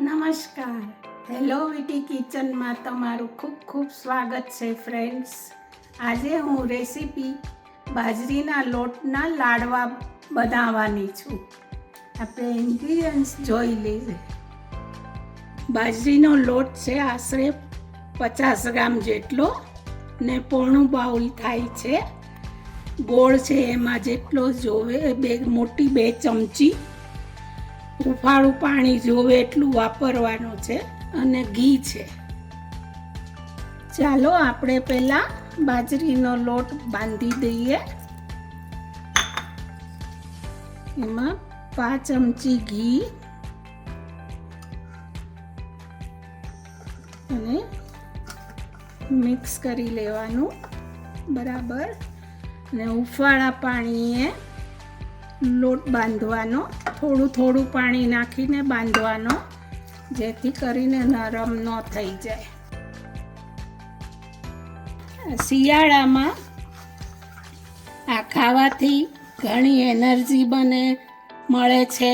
નમસ્કાર. હેલો વીટી કિચનમાં તમારું ખૂબ ખૂબ સ્વાગત છે ફ્રેન્ડ્સ. આજે હું રેસીપી બાજરીના લોટના લાડવા બનાવવાની છું. આપણે ઇન્ગ્રીડિયન્ટ્સ જોઈ લઈએ. બાજરીનો લોટ છે આશરે 50 ગ્રામ જેટલો ને પોણું બાઉલ થાય છે. ગોળ છે એમાં જેટલો જોવે મોટી 2 ચમચી. હુંફાળું પાણી જોવે એટલું વાપરવાનું છે અને ઘી છે. ચાલો આપણે પહેલા બાજરીનો લોટ બાંધી દઈએ. એમાં 5 ચમચી ઘી અને મિક્સ કરી લેવાનું બરાબર. અને હુંફાળા પાણીએ લોટ બાંધવાનો, થોડું પાણી નાખીને બાંધવાનો, જેથી કરીને નરમ ન થઈ જાય. શિયાળામાં આ ખાવાથી ઘણી એનર્જી મળે છે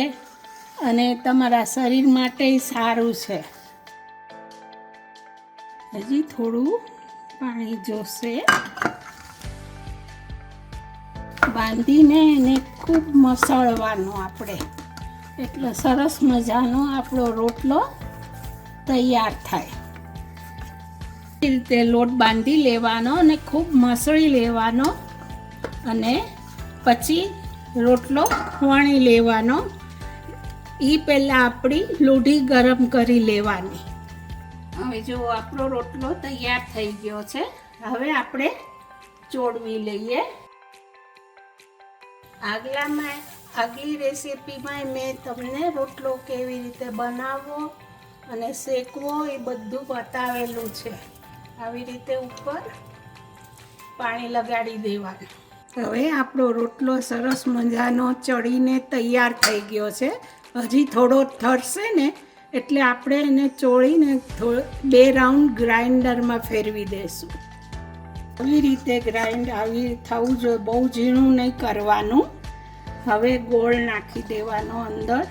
અને તમારા શરીર માટે સારું છે. હજી થોડું પાણી જોશે. બાંધીને એને ખૂબ મસળવાનો આપણે, એટલે સરસ મજાનો આપણો રોટલો તૈયાર થાય. એ રીતે લોટ બાંધી લેવાનો અને ખૂબ મસળી લેવાનો અને પછી રોટલો વણી લેવાનો. એ પહેલાં આપણી લોઢી ગરમ કરી લેવાની. હવે જો આપણો રોટલો તૈયાર થઈ ગયો છે. હવે આપણે ચોળવી લઈએ. આગલી રેસીપીમાં મેં તમને રોટલો કેવી રીતે બનાવવો અને શેકવો એ બધું બતાવેલું છે. આવી રીતે ઉપર પાણી લગાડી દેવાનું. હવે આપણો રોટલો સરસ મજાનો ચડીને તૈયાર થઈ ગયો છે. હજી થોડો થરશે ને એટલે આપણે એને ચોળીને 2 રાઉન્ડ ગ્રાઇન્ડરમાં ફેરવી દઈશું. આવી રીતે ગ્રાઇન્ડ આવી થવું જોઈએ, બહુ ઝીણું નહીં કરવાનું. હવે ગોળ નાખી દેવાનો અંદર.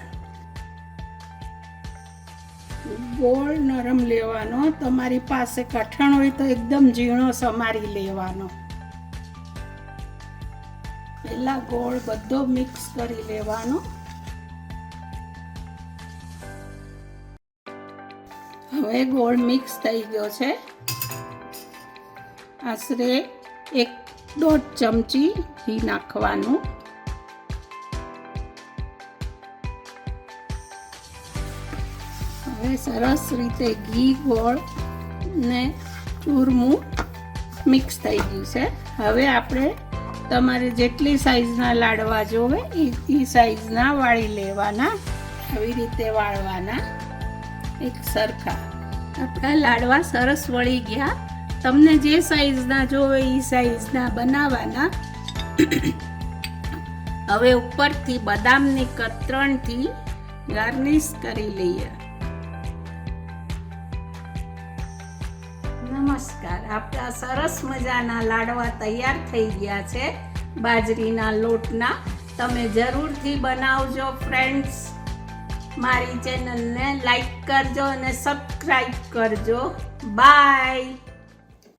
ગોળ નરમ લેવાનો. તમારી પાસે કઠણ હોય તો એકદમ ઝીણો સમારી લેવાનો. પહેલા ગોળ બધો મિક્સ કરી લેવાનો. હવે ગોળ મિક્સ થઈ ગયો છે. આશરે 1.5 ચમચી ઘી નાખવાનું. હવે સરસ રીતે ઘી ગોળ ને ચૂરમું મિક્સ થઈ ગયું છે. હવે આપણે તમારે જેટલી સાઈઝના લાડવા જોવે એ સાઈઝના વાળી લેવાના. આવી રીતે વાળવાના એક સરખા. આપણા લાડવા સરસ વળી ગયા. તમને જે સાઈઝના જોવે એ સાઈઝના બનાવવાના. હવે ઉપરથી બદામની કતરણથી ગાર્નિશ કરી લઈએ. નમસ્કાર. આપણા સરસ મજાના લાડવા તૈયાર થઈ ગયા છે બાજરીના લોટના. તમે જરૂરથી બનાવજો ફ્રેન્ડ્સ. મારી ચેનલને લાઈક કરજો અને સબસ્ક્રાઈબ કરજો. બાય.